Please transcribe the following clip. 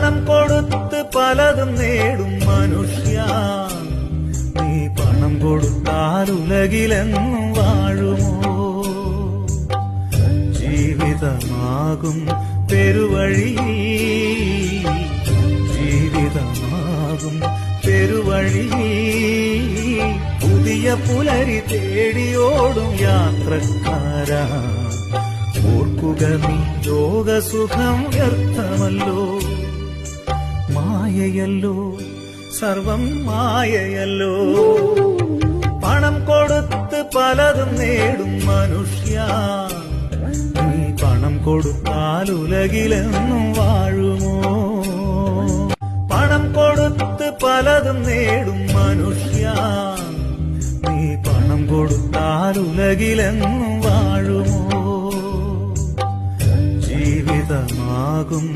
പണം കൊടുത്ത് പലതും നേടും മനുഷ്യ, നീ പണം കൊടുത്താൽ ഉലകിലെന്നും വാഴുമോ? ജീവിതമാകും പെരുവഴി, ജീവിതമാകും പെരുവഴി, പുതിയ പുലരി തേടിയോടും യാത്രക്കാരാ, ഓർക്കുക നീ ലോകസുഖം വ്യർത്ഥമല്ലോ, മായയല്ലോ സർവം മായയല്ലോ. പണം കൊടുത്ത് പലതും നേടും മനുഷ്യ, നീ പണം കൊടുത്താൽ ഉലകിലെന്നും വാഴുമോ? പണം കൊടുത്ത് പലതും നേടും മനുഷ്യ, നീ പണം കൊടുത്താൽ ഉലകിലെന്നും വാഴുമോ? ജീവിതമാകും